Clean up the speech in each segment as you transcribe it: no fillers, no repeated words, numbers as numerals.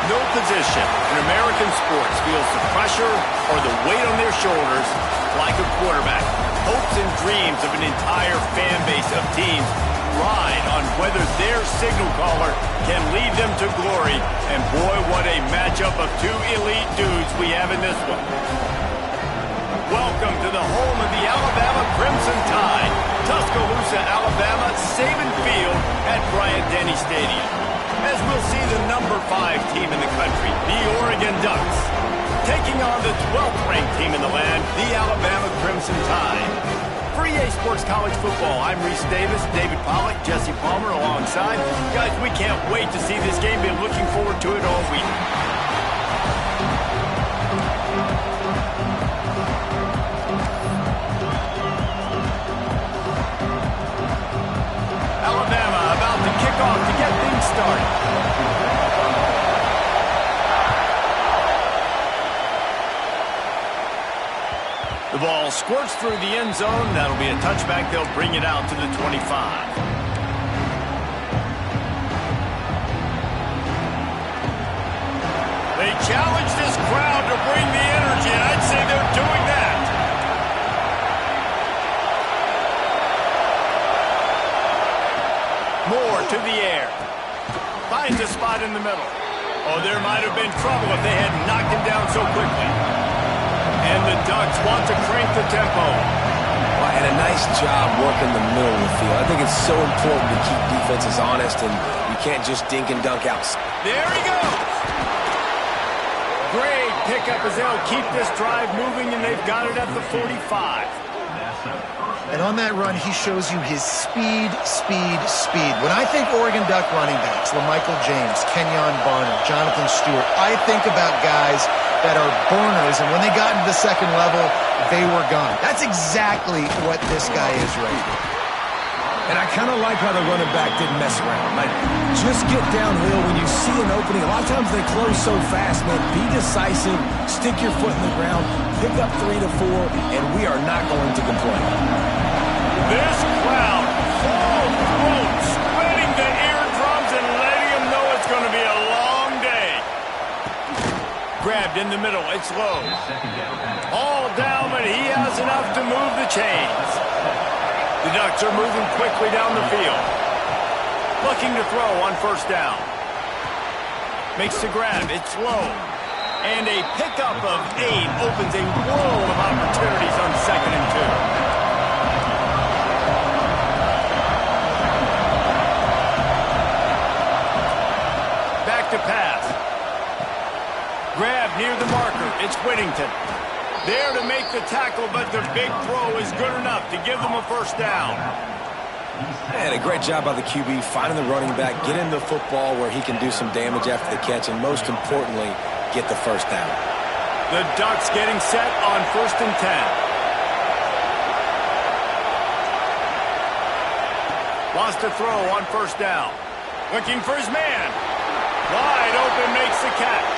No position in American sports feels the pressure or the weight on their shoulders like a quarterback. Hopes and dreams of an entire fan base of teams ride on whether their signal caller can lead them to glory. And boy, what a matchup of two elite dudes we have in this one. Welcome to the home of the Alabama Crimson Tide. Tuscaloosa, Alabama, Saban Field at Bryant-Denny Stadium. As we'll see the number 5 team in the country, the Oregon Ducks, taking on the 12th ranked team in the land, the Alabama Crimson Tide. For EA Sports College Football, I'm Reese Davis, David Pollack, Jesse Palmer alongside. Guys, we can't wait to see this game. Been looking forward to it all week. Alabama about to kick off to get things started. The ball squirts through the end zone. That'll be a touchback. They'll bring it out to the 25. They challenge this crowd to bring the energy, and I'd say they're doing that. Moore to the air. Finds a spot in the middle. Oh, there might have been trouble if they had knocked him down so quickly. And the Ducks want to crank the tempo. Well, and a nice job working the middle of the field. I think it's so important to keep defenses honest, and you can't just dink and dunk out. There he goes. Great pickup as they'll keep this drive moving, and they've got it at the 45. And on that run, he shows you his speed, speed, speed. When I think Oregon Duck running backs, LaMichael James, Kenyon Barner, Jonathan Stewart, I think about guys that are burners, and when they got into the second level, they were gone. That's exactly what this guy is right now. And I kind of like how the running back didn't mess around. Like, just get downhill when you see an opening. A lot of times they close so fast, man. Be decisive, stick your foot in the ground, pick up 3 to 4, and we are not going to complain. This crowd, full throat, spreading the eardrums and letting them know it's going to be a long day. Grabbed in the middle, it's low. All down, but he has enough to move the chains. The Ducks are moving quickly down the field. Looking to throw on first down. Makes the grab, it's low. And a pickup of 8 opens a world of opportunities on 2nd and 2. To pass. Grab near the marker. It's Whittington. There to make the tackle, but the big throw is good enough to give them a first down. And a great job by the QB finding the running back, get him the football where he can do some damage after the catch, and most importantly, get the first down. The Ducks getting set on 1st and 10. Lost a throw on first down. Looking for his man. Wide open, makes the catch.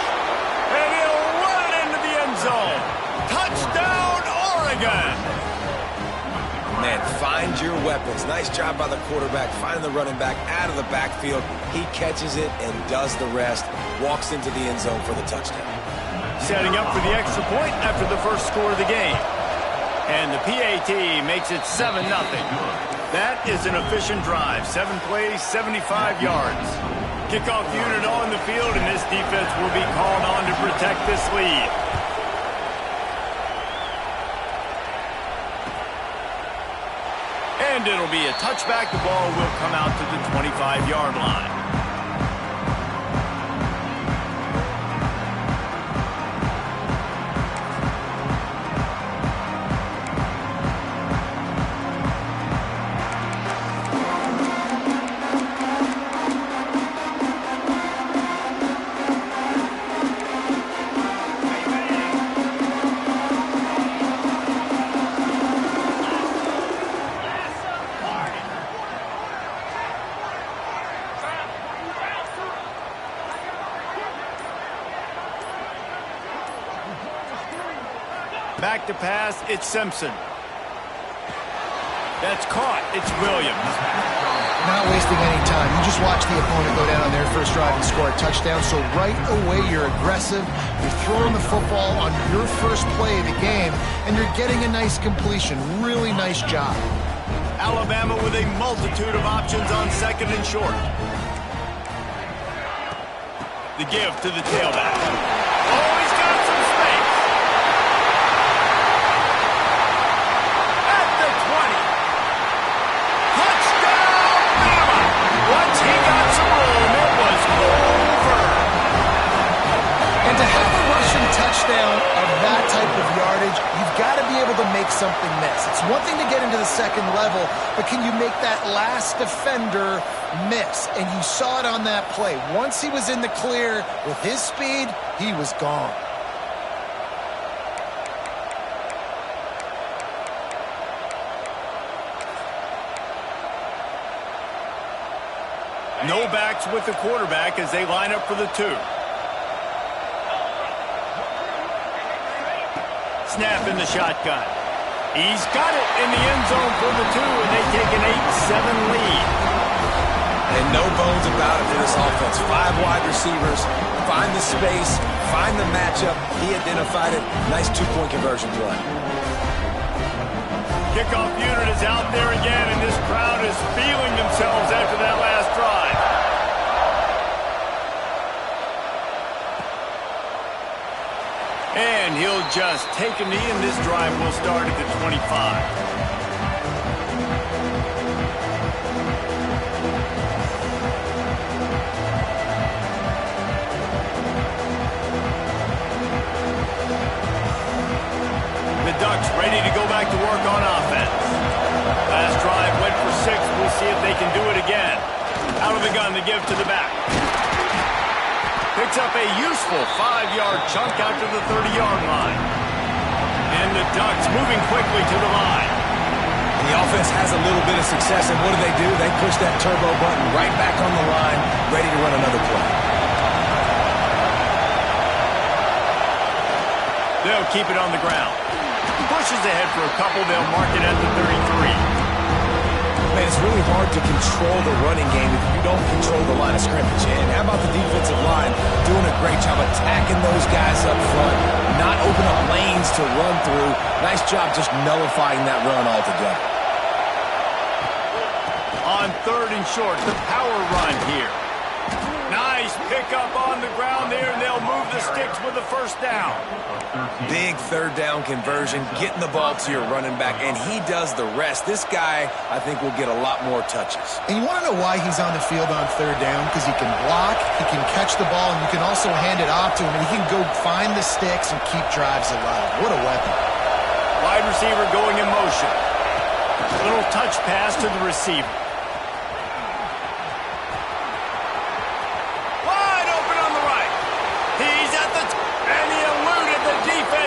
And he'll run it into the end zone. Touchdown, Oregon! Man, find your weapons. Nice job by the quarterback, finding the running back out of the backfield. He catches it and does the rest. Walks into the end zone for the touchdown. Setting up for the extra point after the first score of the game. And the PAT makes it 7-0. That is an efficient drive. 7 plays, 75 yards. Kickoff unit on the field, and this defense will be called on to protect this lead. And it'll be a touchback. The ball will come out to the 25-yard line. Back to pass, it's Simpson. That's caught, it's Williams. Not wasting any time. You just watch the opponent go down on their first drive and score a touchdown. So right away, you're aggressive. You're throwing the football on your first play of the game, and you're getting a nice completion. Really nice job. Alabama with a multitude of options on second and short. The give to the tailback. Oh, he's got some space. At the 20. Touchdown, Bama. Once he got some room, it was over. And to have a rushing touchdown of that type of yardage, you've got to be able to make something miss. It's one thing to get into the second level, but can you make that last defender miss? And you saw it on that play. Once he was in the clear with his speed, he was gone. No backs with the quarterback as they line up for the 2. Snap in the shotgun. He's got it in the end zone for the 2, and they take an 8-7 lead. And no bones about it for this offense. 5 wide receivers, find the space, find the matchup. He identified it. Nice 2-point conversion play. Kickoff unit is out there again, and this crowd is feeling themselves after that last drive. And he'll just take a knee, and this drive will start at the 25. The Ducks ready to go back to work on offense. Last drive went for 6. We'll see if they can do it again. Out of the gun to give to the back. Picks up a useful 5-yard chunk out to the 30-yard line. And the Ducks moving quickly to the line. And the offense has a little bit of success, and what do? They push that turbo button right back on the line, ready to run another play. They'll keep it on the ground. Pushes ahead for a couple. They'll mark it at the 33. Man, it's really hard to control the running game if you don't control the line of scrimmage. And how about the defensive line doing a great job attacking those guys up front, not open up lanes to run through. Nice job just nullifying that run altogether. On third and short, the power run here. Nice pickup on the ground there, and they'll move the sticks with the first down. Big third down conversion, getting the ball to your running back, and he does the rest. This guy, I think, will get a lot more touches. And you want to know why he's on the field on third down? Because he can block, he can catch the ball, and you can also hand it off to him, and he can go find the sticks and keep drives alive. What a weapon. Wide receiver going in motion. Little touch pass to the receiver.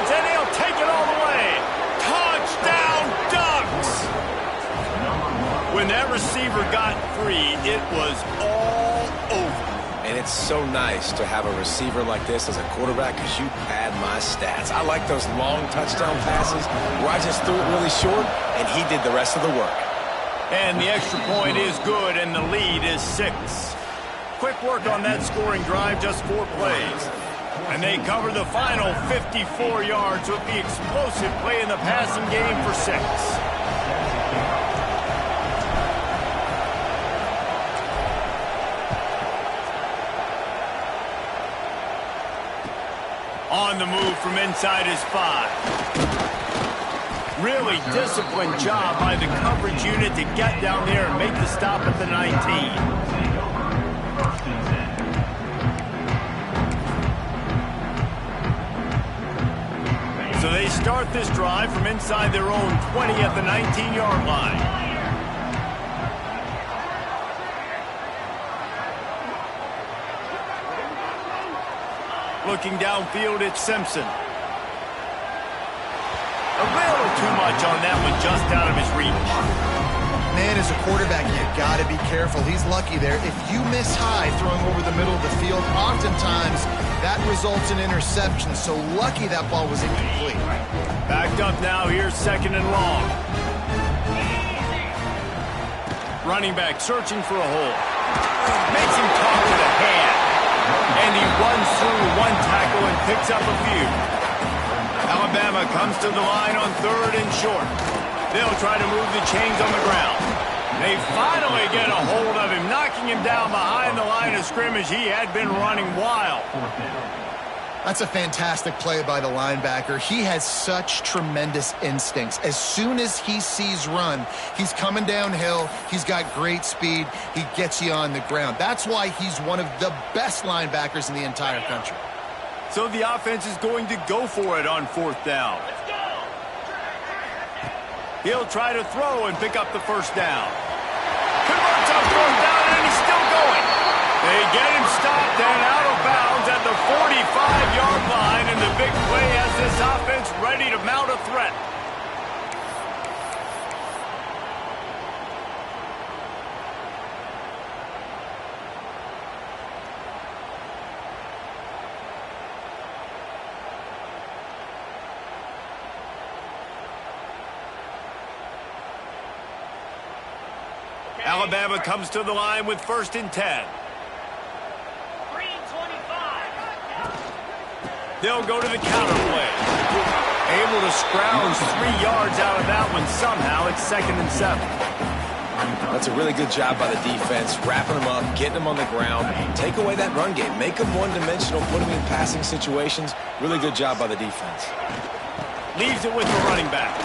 And he'll take it all the way. Touchdown, Ducks! When that receiver got free, it was all over. And it's so nice to have a receiver like this as a quarterback because you pad my stats. I like those long touchdown passes where I just threw it really short, and he did the rest of the work. And the extra point is good, and the lead is 6. Quick work on that scoring drive, just 4 plays. And they cover the final 54 yards with the explosive play in the passing game for 6. On the move from inside his 5. Really disciplined job by the coverage unit to get down there and make the stop at the 19. So they start this drive from inside their own 20 at the 19-yard line. Looking downfield, it's Simpson. A little too much on that one, just out of his reach. Man, as a quarterback, you got to be careful. He's lucky there. If you miss high throwing over the middle of the field, oftentimes that results in interception. So lucky that ball was incomplete. Backed up now. Here's second and long. Running back searching for a hole. Makes him talk to the hand. And he runs through one tackle and picks up a few. Alabama comes to the line on 3rd and short. They'll try to move the chains on the ground. They finally get a hold of him, knocking him down behind the line of scrimmage. He had been running wild. That's a fantastic play by the linebacker. He has such tremendous instincts. As soon as he sees run, he's coming downhill. He's got great speed. He gets you on the ground. That's why he's one of the best linebackers in the entire country. So the offense is going to go for it on 4th down. He'll try to throw and pick up the 1st down. Converts on 4th down, and he's still going. They get him stopped and out of bounds at the 45-yard line, and the big play has this offense ready to mount a threat. Alabama comes to the line with 1st and 10. They'll go to the counter play. Able to scrounge 3 yards out of that one somehow. It's 2nd and 7. That's a really good job by the defense, wrapping them up, getting them on the ground. Take away that run game. Make them one-dimensional, put them in passing situations. Really good job by the defense. Leaves it with the running back.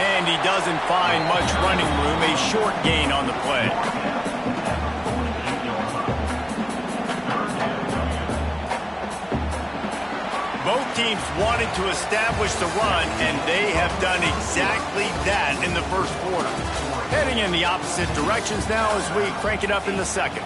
And he doesn't find much running room. A short gain on the play. Both teams wanted to establish the run, and they have done exactly that in the 1st quarter. Heading in the opposite directions now as we crank it up in the 2nd.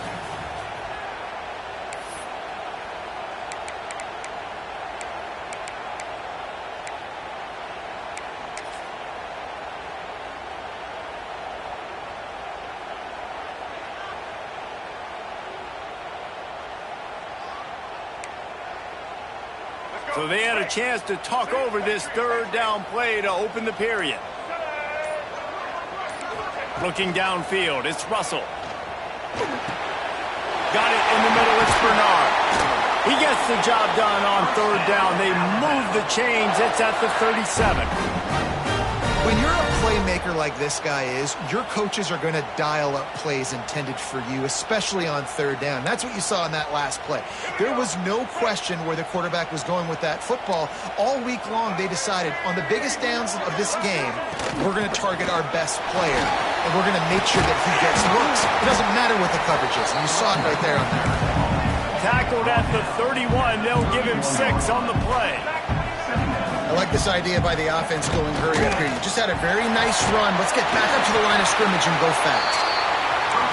So they had a chance to talk over this 3rd down play to open the period. Looking downfield, it's Russell. Got it in the middle, it's Bernard. He gets the job done on 3rd down. They move the chains, it's at the 37. When you're a playmaker like this guy is, your coaches are going to dial up plays intended for you, especially on 3rd down. That's what you saw in that last play. There was no question where the quarterback was going with that football. All week long, they decided on the biggest downs of this game, we're going to target our best player, and we're going to make sure that he gets looks. It doesn't matter what the coverage is, and you saw it right there on that. Tackled at the 31. They'll give him 6 on the play. I like this idea by the offense going hurry up here. You just had a very nice run. Let's get back up to the line of scrimmage and go fast.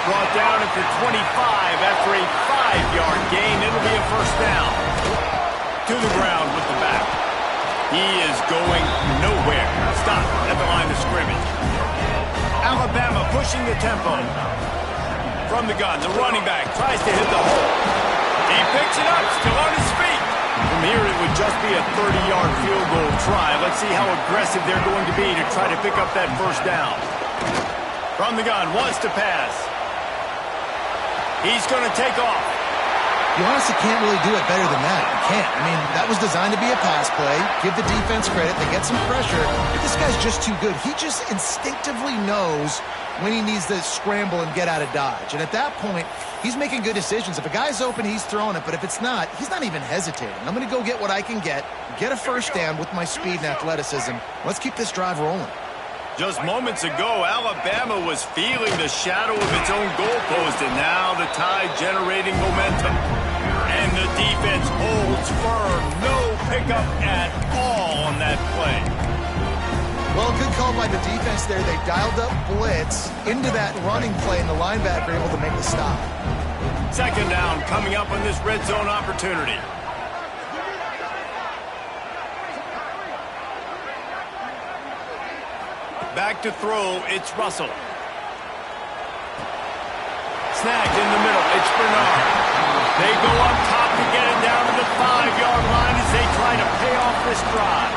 Brought down at the 25 after a 5-yard gain. It'll be a 1st down. To the ground with the back. He is going nowhere. Stop at the line of scrimmage. Alabama pushing the tempo. From the gun, the running back tries to hit the hole. He picks it up, still on his feet. From here, it would just be a 30-yard field goal try. Let's see how aggressive they're going to be to try to pick up that 1st down. From the gun, wants to pass. He's going to take off. You honestly can't really do it better than that. You can't. I mean, that was designed to be a pass play. Give the defense credit. They get some pressure. But this guy's just too good. He just instinctively knows when he needs to scramble and get out of dodge. And at that point, he's making good decisions. If a guy's open, he's throwing it. But if it's not, he's not even hesitating. I'm going to go get what I can get a 1st down with my speed and athleticism. Let's keep this drive rolling. Just moments ago, Alabama was feeling the shadow of its own goalpost, and now the Tide generating momentum. And the defense holds firm. No pickup at all on that play. Well, good call by the defense there. They dialed up blitz into that running play, and the linebacker able to make the stop. 2nd down coming up on this red zone opportunity. Back to throw, it's Russell. Snagged in the middle, it's Bernard. They go up top to get it down to the 5-yard line as they try to pay off this drive.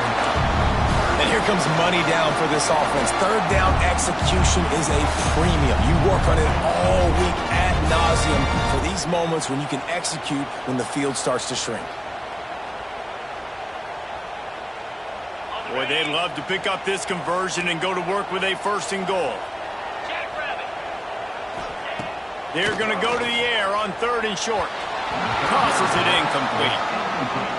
And here comes money down for this offense. Third down execution is a premium. You work on it all week ad nauseum for these moments when you can execute when the field starts to shrink. Boy, they'd love to pick up this conversion and go to work with a 1st and goal. They're going to go to the air on 3rd and short. Tosses it incomplete.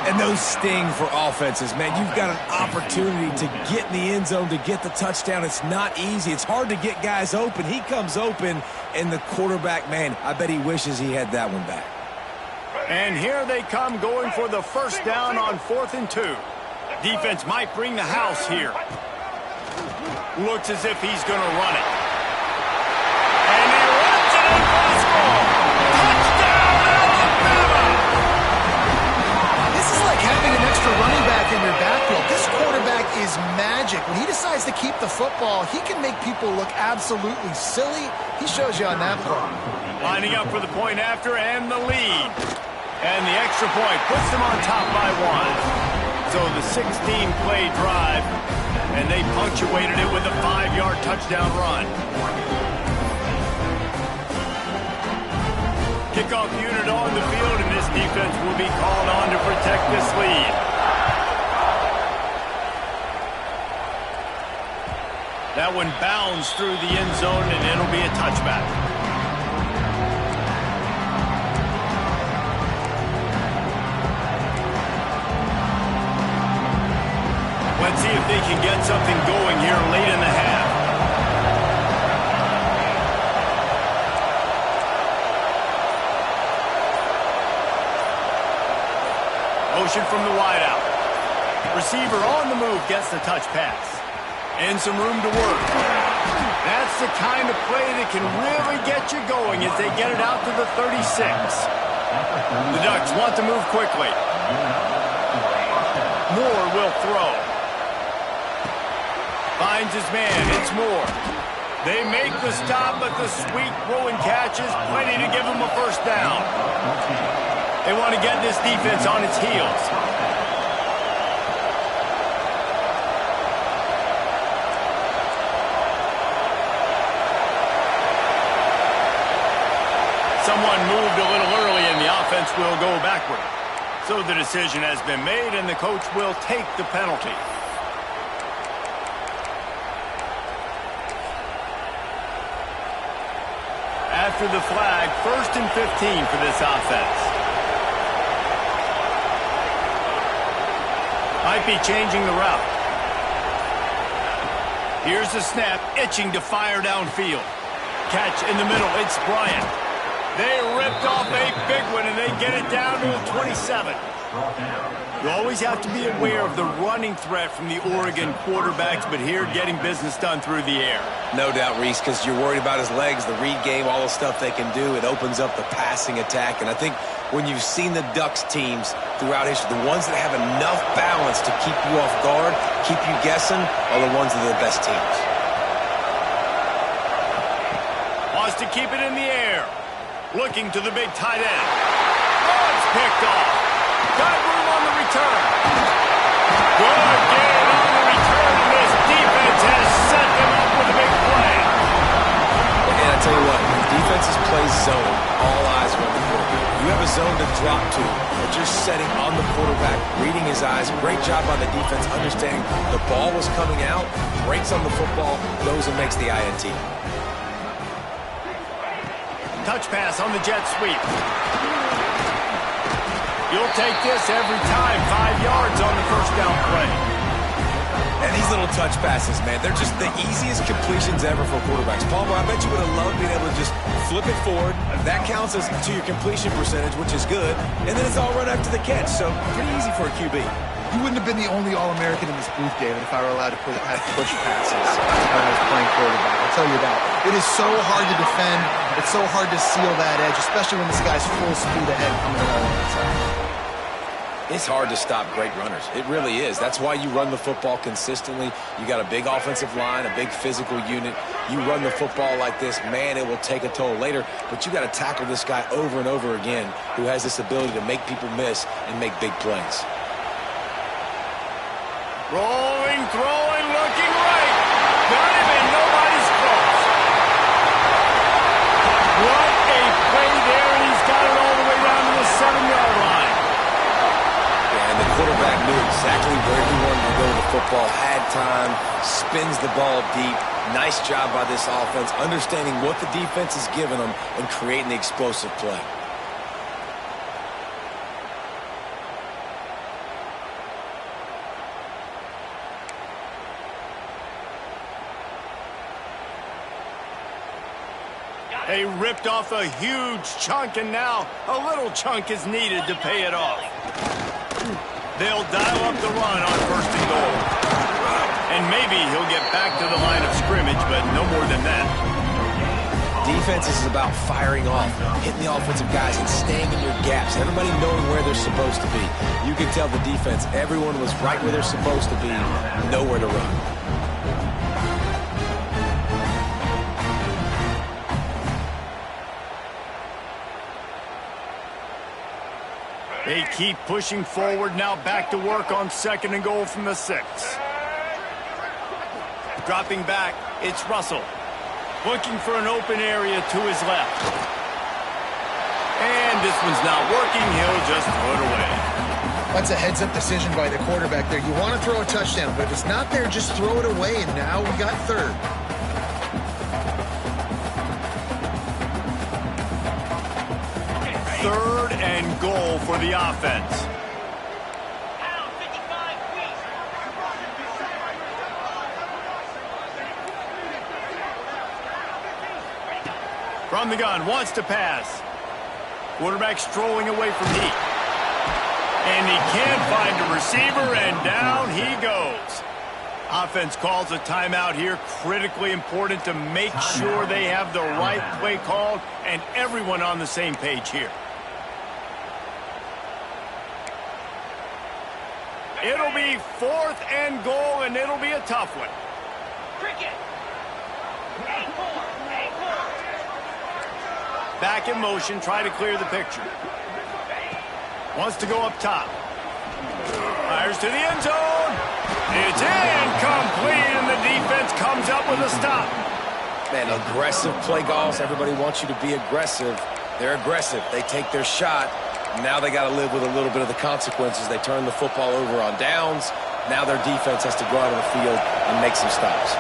And those sting for offenses, man. You've got an opportunity to get in the end zone, to get the touchdown. It's not easy. It's hard to get guys open. He comes open, and the quarterback, man, I bet he wishes he had that one back. And here they come going for the 1st down on 4th and 2. Defense might bring the house here. Looks as if he's going to run it. And he runs it in for the score. Touchdown, Alabama! This is like having an extra running back in your backfield. This quarterback is magic. When he decides to keep the football, he can make people look absolutely silly. He shows you on that play. Lining up for the point after and the lead. And the extra point puts them on top by 1. So the 16-play drive, and they punctuated it with a 5-yard touchdown run. Kickoff unit on the field, and this defense will be called on to protect this lead. That one bounds through the end zone, and it'll be a touchback. Let's see if they can get something going here late in the half. Motion from the wideout. Receiver on the move gets the touch pass. And some room to work. That's the kind of play that can really get you going as they get it out to the 36. The Ducks want to move quickly. Moore will throw. Finds his man. It's Moore. They make the stop, but the sweet throw and catch is plenty to give them a 1st down. They want to get this defense on its heels. Someone moved a little early, and the offense will go backward. So the decision has been made, and the coach will take the penalty. After the flag, 1st and 15 for this offense. Might be changing the route. Here's the snap, itching to fire downfield. Catch in the middle, it's Bryant. They ripped off a big one, and they get it down to the 27. You always have to be aware of the running threat from the Oregon quarterbacks, but here getting business done through the air. No doubt, Reese, because you're worried about his legs, the read game, all the stuff they can do. It opens up the passing attack. And I think when you've seen the Ducks teams throughout history, the ones that have enough balance to keep you off guard, keep you guessing, are the ones that are the best teams. Wants to keep it in the air. Looking to the big tight end. Oh, it's picked off. Got room on the return. Good gain on the return, and this defense has set them up with a big play. And I tell you what, when defenses play zone, all eyes are on the quarterback. You have a zone to drop to, but you're setting on the quarterback, reading his eyes. Great job by the defense, understanding the ball was coming out, breaks on the football, goes and makes the INT. Touch pass on the jet sweep. You'll take this every time. 5 yards on the 1st down play. And these little touch passes, man, they're just the easiest completions ever for quarterbacks. Palmer, I bet you would have loved being able to just flip it forward. That counts as to your completion percentage, which is good. And then it's all run after the catch, so pretty easy for a QB. You wouldn't have been the only All-American in this booth, David, if I were allowed to have push passes when I was playing quarterback. I'll tell you that. It is so hard to defend. It's so hard to seal that edge, especially when this guy's full speed ahead coming along the inside. It's hard to stop great runners. It really is. That's why you run the football consistently. You got a big offensive line, a big physical unit. You run the football like this, man, it will take a toll later. But you got to tackle this guy over and over again who has this ability to make people miss and make big plays. Rolling, throwing, got him, and nobody's close. What a play there, and he's got it all the way down to the 7-yard line. Yeah, and the quarterback knew exactly where he wanted to go with the football, had time, spins the ball deep. Nice job by this offense, understanding what the defense is giving them and creating the explosive play. They ripped off a huge chunk, and now a little chunk is needed to pay it off. They'll dial up the run on 1st and goal. And maybe he'll get back to the line of scrimmage, but no more than that. Defense is about firing off, hitting the offensive guys and staying in your gaps. Everybody knowing where they're supposed to be. You can tell the defense, everyone was right where they're supposed to be, nowhere to run. They keep pushing forward, now back to work on 2nd and goal from the 6. Dropping back, it's Russell. Looking for an open area to his left. And this one's not working, he'll just throw it away. That's a heads-up decision by the quarterback there. You want to throw a touchdown, but if it's not there, just throw it away, and now we got 3rd. Third and goal for the offense. From the gun, wants to pass. Quarterback strolling away from heat. And he can't find a receiver, and down he goes. Offense calls a timeout here. Critically important to make sure they have the right play called and everyone on the same page here. It'll be 4th and goal, and it'll be a tough one. Back in motion, try to clear the picture. Wants to go up top. Fires to the end zone. It's incomplete, and the defense comes up with a stop. Man, aggressive play calls. Everybody wants you to be aggressive. They're aggressive. They take their shot. Now they got to live with a little bit of the consequences. They turn the football over on downs. Now their defense has to go out on the field and make some stops.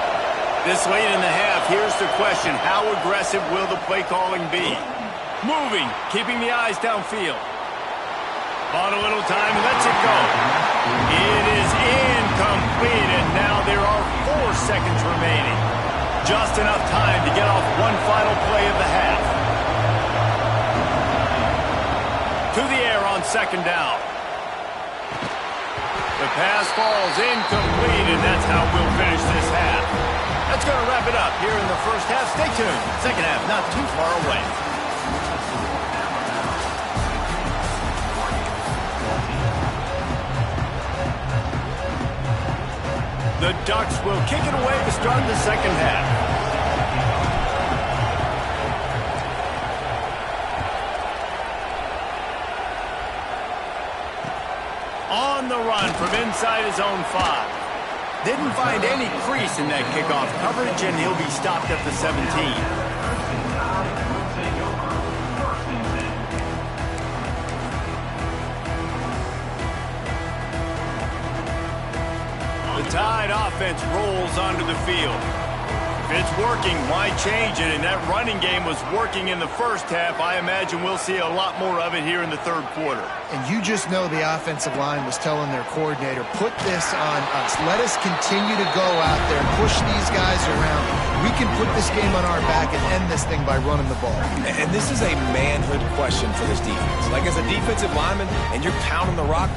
This late in the half, here's the question. How aggressive will the play calling be? Moving, keeping the eyes downfield. On a little time, lets it go. It is incomplete, and now there are 4 seconds remaining. Just enough time to get off one final play of the half. To the air on 2nd down. The pass falls incomplete, and that's how we'll finish this half. That's going to wrap it up here in the first half. Stay tuned. Second half not too far away. The Ducks will kick it away to start the second half. On the run from inside his own 5. Didn't find any crease in that kickoff coverage, and he'll be stopped at the 17. The Tide offense rolls onto the field. If it's working, why change it? And that running game was working in the first half. I imagine we'll see a lot more of it here in the 3rd quarter. And you just know the offensive line was telling their coordinator, put this on us. Let us continue to go out there, push these guys around. We can put this game on our back and end this thing by running the ball. And this is a manhood question for this defense. Like, as a defensive lineman, and you're pounding the rock,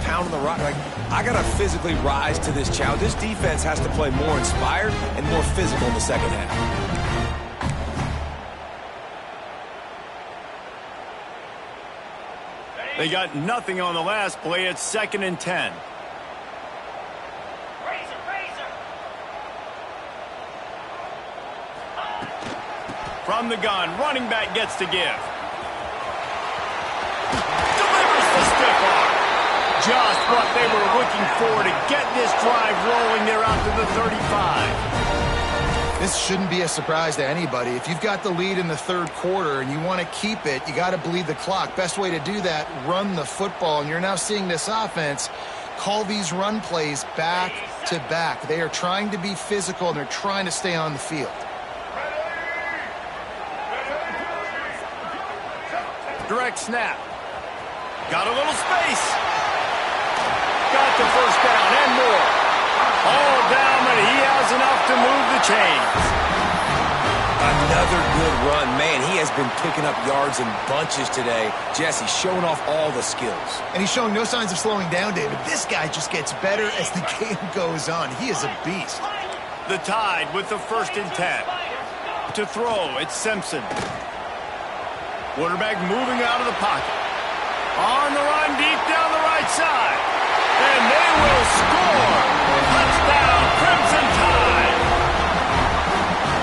like, I got to physically rise to this challenge. This defense has to play more inspired and more physical in the second half. They got nothing on the last play. It's 2nd and 10. From the gun, running back gets to give. Delivers the stiff arm. Just what they were looking for to get this drive rolling. They're out to the 35. This shouldn't be a surprise to anybody. If you've got the lead in the third quarter and you want to keep it, you got to bleed the clock. Best way to do that, run the football. And you're now seeing this offense call these run plays back to back. They are trying to be physical, and they're trying to stay on the field. Direct snap. Got a little space. Got the first down and more. All down, but he has enough to move the chains. Another good run. Man, he has been picking up yards in bunches today. Jesse showing off all the skills. And he's showing no signs of slowing down, David. This guy just gets better as the game goes on. He is a beast. The Tide with the 1st and 10. To throw, it's Simpson. Quarterback moving out of the pocket. On the run, deep down the right side. And they will score. Touchdown, Crimson Tide.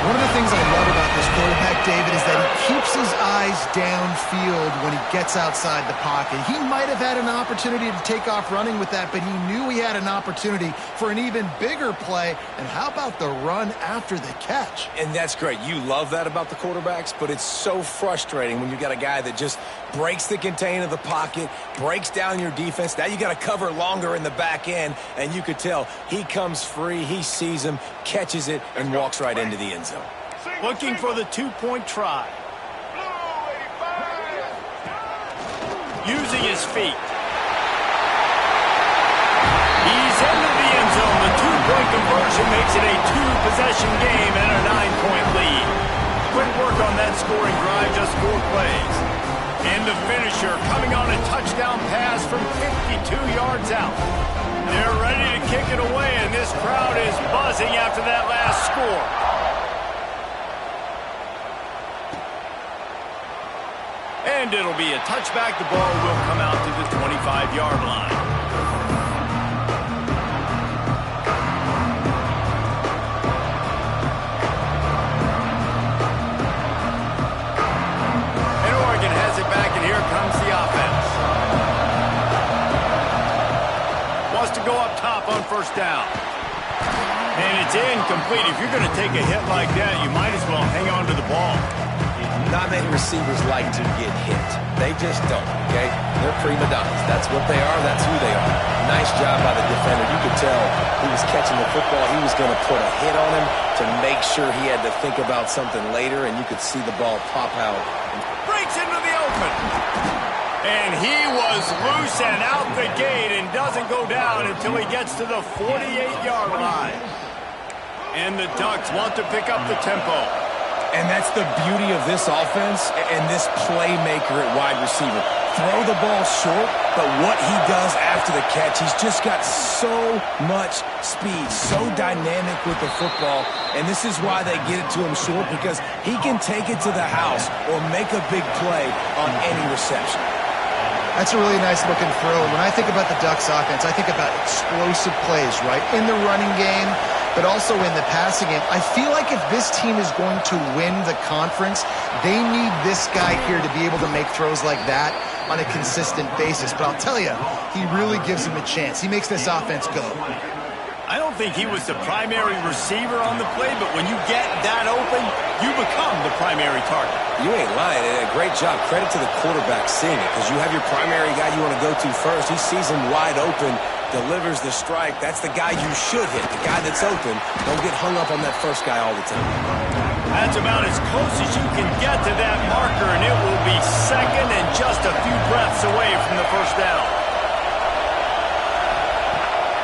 One of the things I love about this quarterback, David, is that he keeps his eyes downfield when he gets outside the pocket. He might have had an opportunity to take off running with that, but he knew he had an opportunity for an even bigger play. And how about the run after the catch? And that's great. You love that about the quarterbacks, but it's so frustrating when you got a guy that just breaks the contain of the pocket, breaks down your defense. Now you got to cover longer in the back end, and you could tell he comes free, he sees him, catches it, and walks right into the end zone. Looking for the 2-point try. Using his feet. He's into the end zone. The 2-point conversion makes it a 2-possession game and a 9-point lead. Quick work on that scoring drive, just 4 plays. And the finisher coming on a touchdown pass from 52 yards out. They're ready to kick it away, and this crowd is buzzing after that last score. And it'll be a touchback. The ball will come out to the 25-yard line. And Oregon has it back, and here comes the offense. Wants to go up top on 1st down. And it's incomplete. If you're going to take a hit like that, you might as well hang on to the ball. Not many receivers like to get hit. They just don't, okay? They're prima donnas. That's what they are. That's who they are. Nice job by the defender. You could tell he was catching the football. He was going to put a hit on him to make sure he had to think about something later, and you could see the ball pop out. Breaks into the open. And he was loose and out the gate and doesn't go down until he gets to the 48-yard line. And the Ducks want to pick up the tempo. And that's the beauty of this offense and this playmaker at wide receiver. Throw the ball short, but what he does after the catch, he's just got so much speed, so dynamic with the football. And this is why they get it to him short, because he can take it to the house or make a big play on any reception. That's a really nice looking throw. When I think about the Ducks offense, I think about explosive plays, right? In the running game, but also in the passing game. I feel like if this team is going to win the conference, they need this guy here to be able to make throws like that on a consistent basis. But I'll tell you, he really gives him a chance. He makes this offense go. I don't think he was the primary receiver on the play, but when you get that open, you become the primary target. You ain't lying. A great job. Credit to the quarterback seeing it, because you have your primary guy you want to go to first. He sees him wide open, delivers the strike. That's the guy you should hit, the guy that's open. Don't get hung up on that first guy all the time. That's about as close as you can get to that marker, and it will be second and just a few breaths away from the 1st down.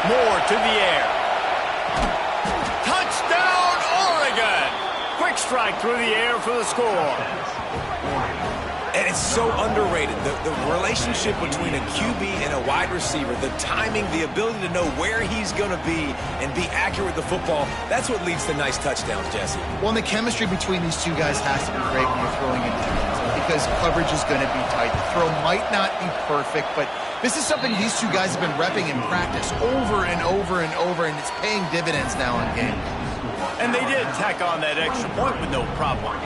Moore to the air. Touchdown, Oregon! Quick strike through the air for the score. And it's so underrated. The relationship between a QB and a wide receiver, the timing, the ability to know where he's going to be and be accurate with the football, that's what leads to nice touchdowns, Jesse. Well, and the chemistry between these two guys has to be great when you're throwing into the end zone, because coverage is going to be tight. The throw might not be perfect, but this is something these two guys have been repping in practice over and over and over, and it's paying dividends now in game. And they did tack on that extra point with no problem.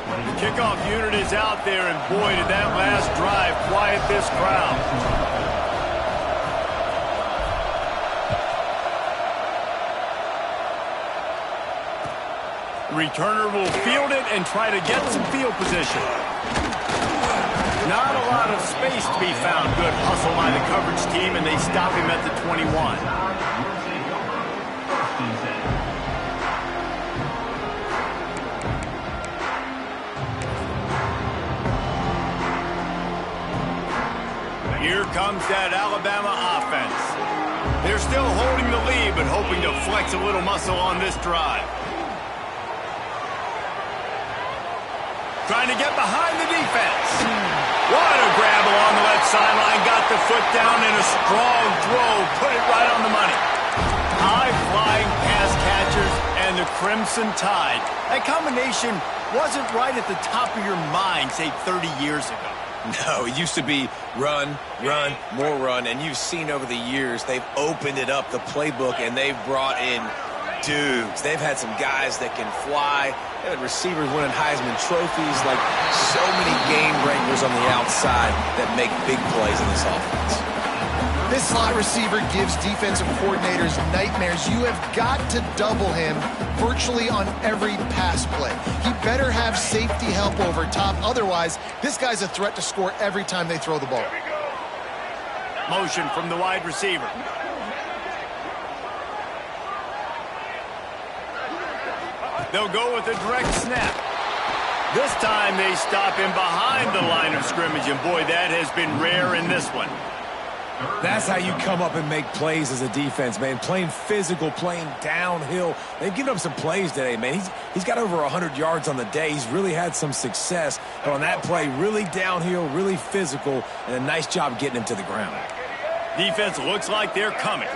The kickoff unit is out there, and boy, did that last drive quiet this crowd. returner will field it and try to get some field position. Not a lot of space to be found. Good hustle by the coverage team, and they stop him at the 21. Here comes that Alabama offense. They're still holding the lead, but hoping to flex a little muscle on this drive. Trying to get behind the defense. What a grab along the left sideline. Got the foot down in a strong throw. Put it right on the money. High-flying pass catchers and the Crimson Tide. That combination wasn't right at the top of your mind, say, 30 years ago. No, it used to be run, run, more run, and you've seen over the years they've opened it up, the playbook, and they've brought in dudes. They've had some guys that can fly. They've had receivers winning Heisman trophies, like so many game breakers on the outside that make big plays in this offense. This slot receiver gives defensive coordinators nightmares. You have got to double him virtually on every pass play. He better have safety help over top. Otherwise, this guy's a threat to score every time they throw the ball. Motion from the wide receiver. They'll go with a direct snap. This time they stop him behind the line of scrimmage, and boy, that has been rare in this one. That's how you come up and make plays as a defense, man. Playing physical, playing downhill. They've given up some plays today, man. He's got over 100 yards on the day. He's really had some success. But on that play, really downhill, really physical, and a nice job getting him to the ground. Defense looks like they're coming.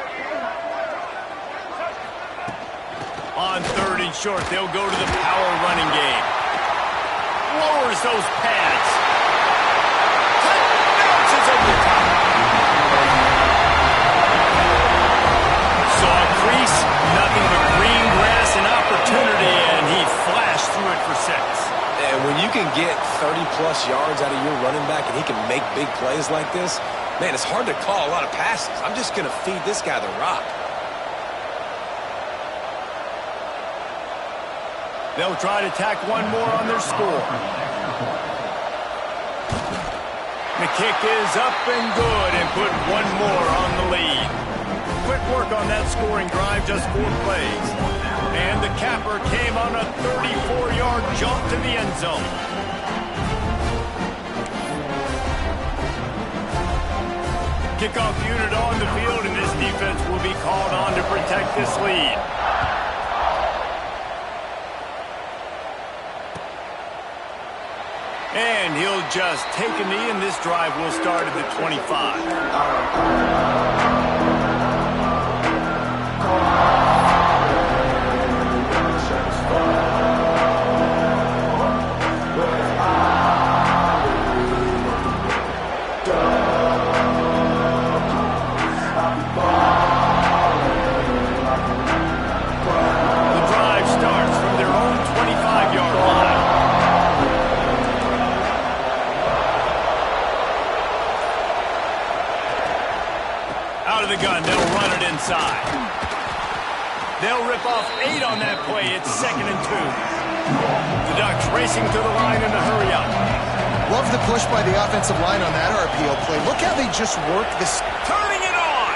On 3rd and short, they'll go to the power running game. Lowers those pads. Bounces over the top. Saw a crease, nothing but green grass and opportunity, and he flashed through it for 6. And when you can get 30-plus yards out of your running back and he can make big plays like this, man, it's hard to call a lot of passes. I'm just going to feed this guy the rock. They'll try to tack one more on their score. The kick is up and good and put one more on the lead. Quick work on that scoring drive, just 4 plays. And the capper came on a 34-yard jump to the end zone. Kickoff unit on the field, and this defense will be called on to protect this lead. And he'll just take a knee, and this drive will start at the 25. The drive starts from their own 25-yard line. Out of the gun, they'll run it inside. They'll rip off 8 on that play. It's 2nd and 2. The Ducks racing to the line in a hurry up. Love the push by the offensive line on that RPO play. Look how they just worked this. Turning it on.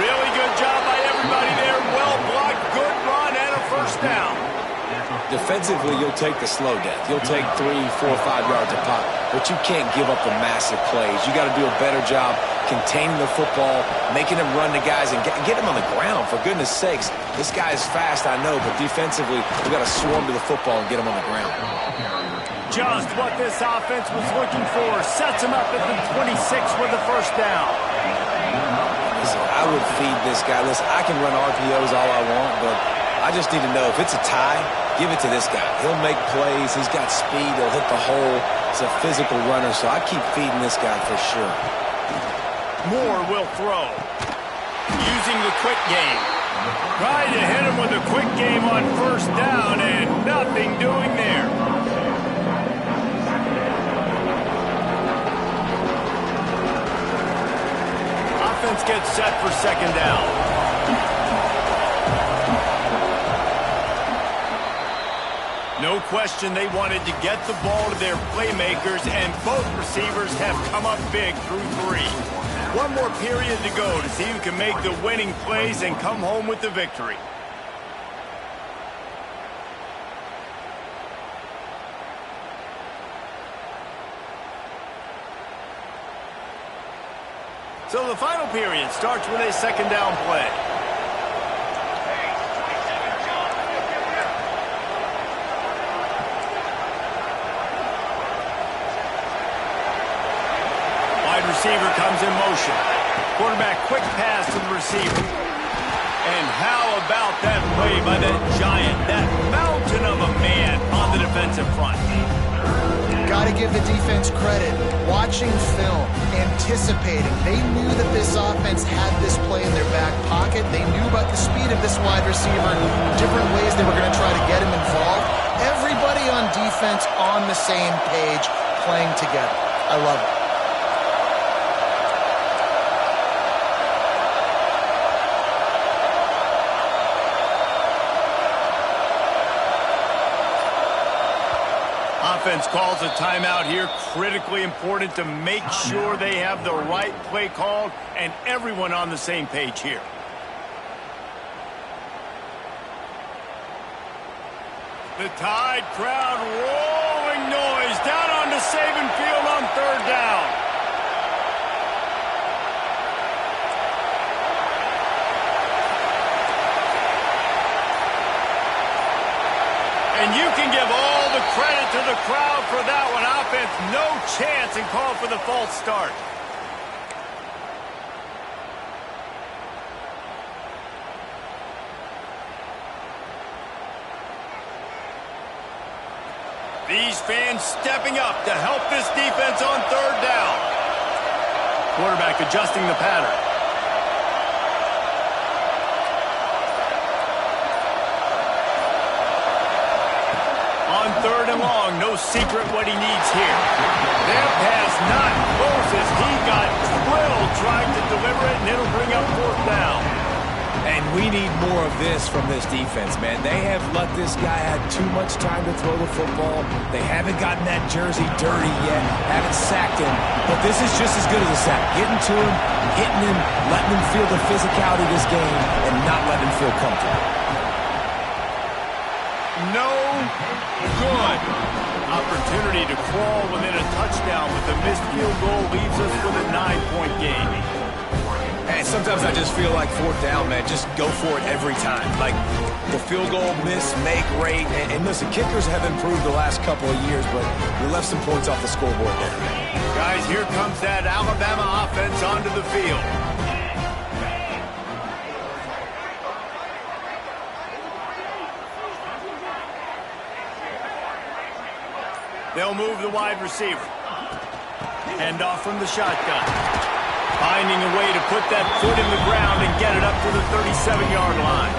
Really good job by everybody there. Well blocked, good run, and a first down. Defensively, you'll take the slow death. You'll take 3, 4, 5 yards a pop, but you can't give up the massive plays. You got to do a better job containing the football, making him run to guys, and get him on the ground. For goodness sakes, this guy is fast, I know, but defensively, we got to swarm to the football and get him on the ground. Just what this offense was looking for. Sets him up at the 26 with the first down. Listen, I would feed this guy. Listen, I can run RPOs all I want, but I just need to know if it's a tie, give it to this guy. He'll make plays. He's got speed. He'll hit the hole. He's a physical runner, so I keep feeding this guy for sure. Moore will throw. Using the quick game. Trying to hit him with a quick game on first down, and nothing doing there. Offense gets set for 2nd down. No question they wanted to get the ball to their playmakers, and both receivers have come up big through 3. One more period to go to see who can make the winning plays and come home with the victory. So the final period starts with a second down play. Wide receiver comes in motion. Quarterback quick pass to the receiver. And how about that play by that giant, that mountain of a man on the defensive front? Got to give the defense credit. Watching film, anticipating. They knew that this offense had this play in their back pocket. They knew about the speed of this wide receiver, different ways they were going to try to get him involved. Everybody on defense on the same page, playing together. I love it. Offense calls a timeout here. Critically important to make sure they have the right play called and everyone on the same page here. The Tide crowd rolling noise down onto Saban Field on third down. And you can give all the credit to the crowd for that one. Offense, no chance, and call for the false start. These fans stepping up to help this defense on third down. Quarterback adjusting the pattern. Third and long, no secret what he needs here. That pass not close as he got drilled trying to deliver it, and it'll bring up fourth down. And we need more of this from this defense, man. They have let this guy have too much time to throw the football. They haven't gotten that jersey dirty yet, haven't sacked him. But this is just as good as a sack. Getting to him, hitting him, letting him feel the physicality of this game, and not letting him feel comfortable. No good. Opportunity to crawl within a touchdown, but the missed field goal leaves us with a 9-point game. And sometimes I just feel like fourth down, man, just go for it every time. Like the field goal miss, make rate. And listen, kickers have improved the last couple of years, but we left some points off the scoreboard there. Guys, here comes that Alabama offense onto the field. They'll move the wide receiver. Hand off from the shotgun. Finding a way to put that foot in the ground and get it up to the 37-yard line.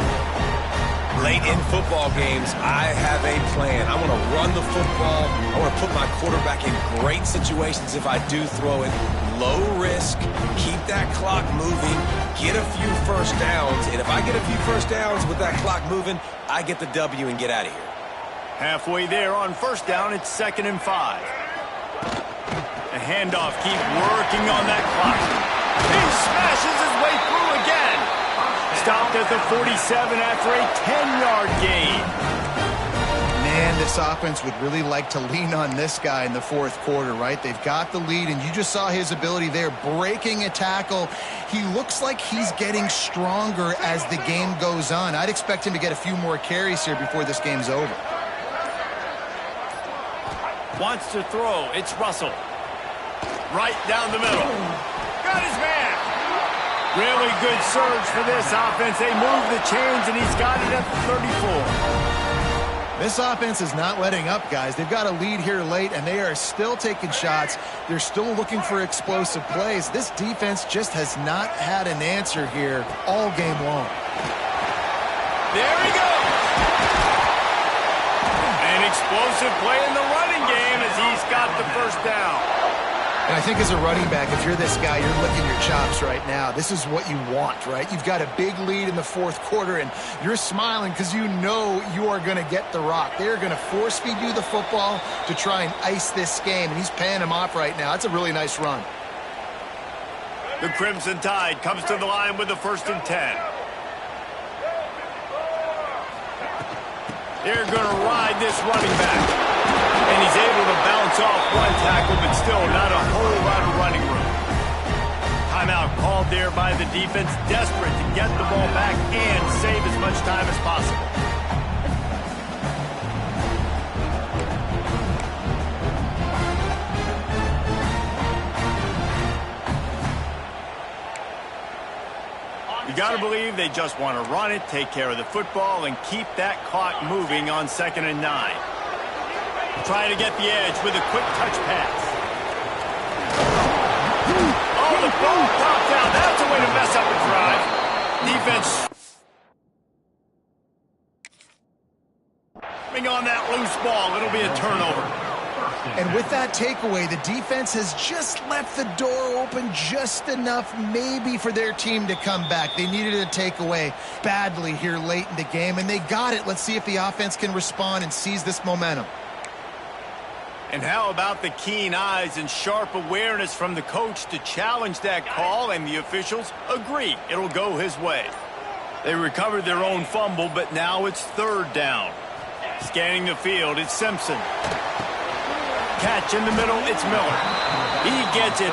Late in football games, I have a plan. I want to run the football. I want to put my quarterback in great situations if I do throw it. Low risk, keep that clock moving, get a few first downs. And if I get a few first downs with that clock moving, I get the W and get out of here. Halfway there on first down, it's 2nd and 5. The handoff, keep working on that clock. He smashes his way through again. Stopped at the 47 after a 10-yard gain. Man, this offense would really like to lean on this guy in the fourth quarter, right? They've got the lead, and you just saw his ability there, breaking a tackle. He looks like he's getting stronger as the game goes on. I'd expect him to get a few more carries here before this game's over. Wants to throw. It's Russell. Right down the middle. Got his man. Really good surge for this offense. They move the chains, and he's got it at the 34. This offense is not letting up, guys. They've got a lead here late, and they are still taking shots. They're still looking for explosive plays. This defense just has not had an answer here all game long. There he goes. An explosive play in the running game as he's got the first down. And I think as a running back, if you're this guy, you're licking your chops right now. This is what you want, right? You've got a big lead in the fourth quarter, and you're smiling because you know you are going to get the rock. They're going to force-feed you the football to try and ice this game, and he's paying him off right now. That's a really nice run. The Crimson Tide comes to the line with the 1st and 10. They're going to ride this running back. And he's able to bounce off one tackle, but still not a whole lot of running room. Timeout called there by the defense, desperate to get the ball back and save as much time as possible. You got to believe they just want to run it, take care of the football, and keep that clock moving on 2nd and 9. Trying to get the edge with a quick touch pass. Oh, the ball popped out. That's a way to mess up a drive. Defense on that loose ball. It'll be a turnover. And with that takeaway, the defense has just left the door open just enough maybe for their team to come back. They needed a takeaway badly here late in the game, and they got it. Let's see if the offense can respond and seize this momentum. And how about the keen eyes and sharp awareness from the coach to challenge that call, and the officials agree it'll go his way. They recovered their own fumble, but now it's 3rd down. Scanning the field, it's Simpson. Catch in the middle, it's Miller. He gets it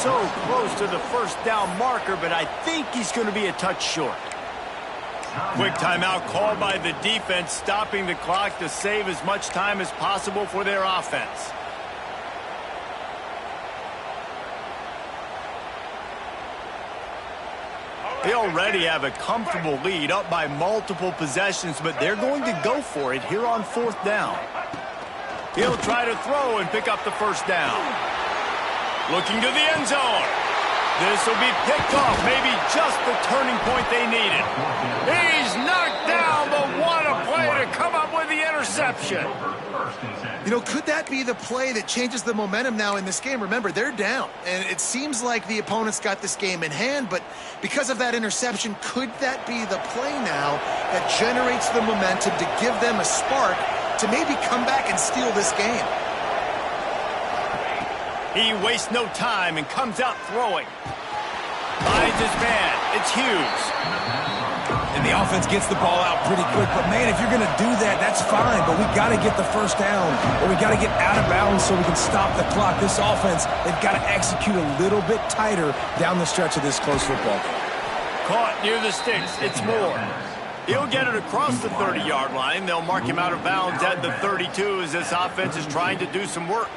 so close to the 1st down marker, but I think he's going to be a touch short. Quick timeout called by the defense, stopping the clock to save as much time as possible for their offense. They already have a comfortable lead, up by multiple possessions, but they're going to go for it here on 4th down. He'll try to throw and pick up the 1st down. Looking to the end zone. This will be picked off, maybe just the turning point they needed. He's knocked down, but what a play to come up with the interception. You know, could that be the play that changes the momentum now in this game? Remember, they're down, and it seems like the opponent's got this game in hand, but because of that interception, could that be the play now that generates the momentum to give them a spark to maybe come back and steal this game? He wastes no time and comes out throwing. Finds his man. It's Hughes. And the offense gets the ball out pretty quick. But, man, if you're going to do that, that's fine. But we got to get the 1st down, or we got to get out of bounds so we can stop the clock. This offense, they've got to execute a little bit tighter down the stretch of this close football game. Caught near the sticks. It's Moore. He'll get it across the 30-yard line. They'll mark him out of bounds at the 32 as this offense is trying to do some work.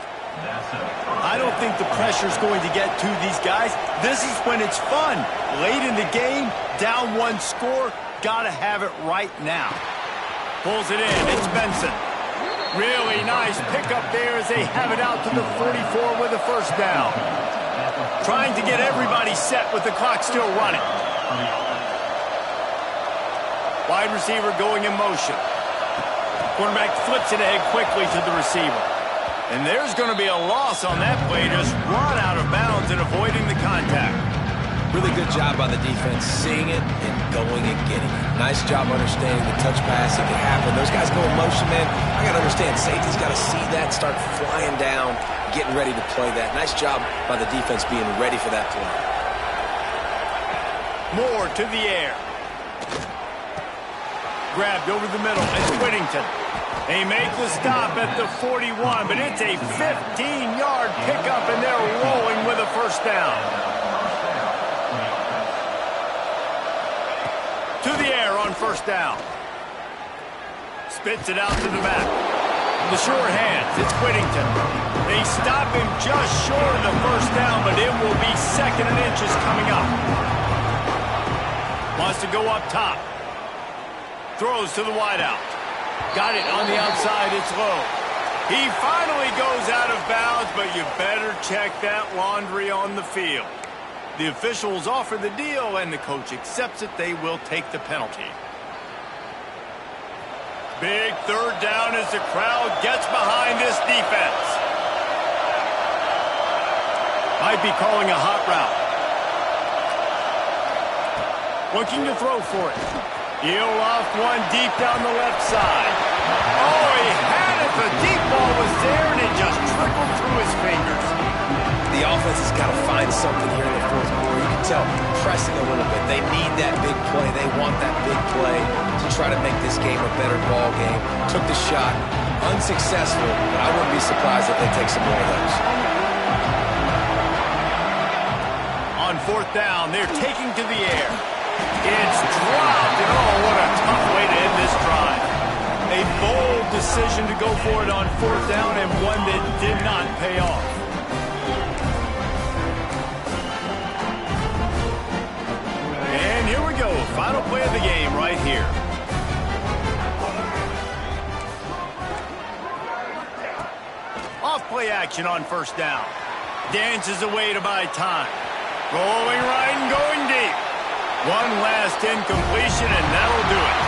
I don't think the pressure's going to get to these guys. This is when it's fun. Late in the game, down 1 score, gotta have it right now. Pulls it in, it's Benson. Really nice pickup there as they have it out to the 44 with a 1st down. Trying to get everybody set with the clock still running. Wide receiver going in motion. Quarterback flips it ahead quickly to the receiver. And there's going to be a loss on that play, just run out of bounds and avoiding the contact. Really good job by the defense, seeing it and going and getting it. Nice job understanding the touch pass. It can happen. Those guys go in motion, man. I got to understand, safety's got to see that, start flying down, getting ready to play that. Nice job by the defense being ready for that play. Moore to the air. Grabbed over the middle. It's Whittington. They make the stop at the 41, but it's a 15-yard pickup, and they're rolling with a 1st down. To the air on 1st down. Spits it out to the back. The short hands, it's Whittington. They stop him just short of the 1st down, but it will be 2nd and inches coming up. Wants to go up top. Throws to the wideout. Got it on the outside, it's low. He finally goes out of bounds, but you better check that laundry on the field. The officials offer the deal, and the coach accepts it. They will take the penalty. Big 3rd down as the crowd gets behind this defense. Might be calling a hot route. Looking to throw for it. He'll off one deep down the left side. Oh, he had it. The deep ball was there, and it just trickled through his fingers. The offense has got to find something here in the fourth quarter. You can tell pressing a little bit. They need that big play. They want that big play to try to make this game a better ball game. Took the shot. Unsuccessful, but I wouldn't be surprised if they take some more of those. On fourth down, they're taking to the air. It's dropped, and oh, what a tough way to end this drive. A bold decision to go for it on fourth down, and one that did not pay off. And here we go, final play of the game right here. Off play action on first down. Dances away to buy time. Going right and going deep. One last incompletion, and that'll do it.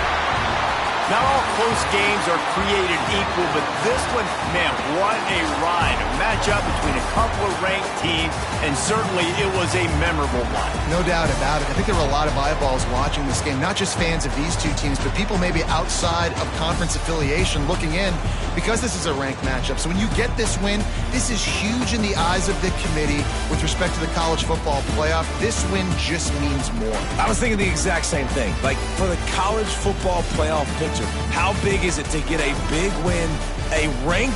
Not all close games are created equal, but this one, man, what a ride. A matchup between a couple of ranked teams, and certainly it was a memorable one. No doubt about it. I think there were a lot of eyeballs watching this game, not just fans of these two teams, but people maybe outside of conference affiliation looking in because this is a ranked matchup. So when you get this win, this is huge in the eyes of the committee with respect to the college football playoff. This win just means more. I was thinking the exact same thing. Like, for the college football playoff picture, how big is it to get a big win, a ranked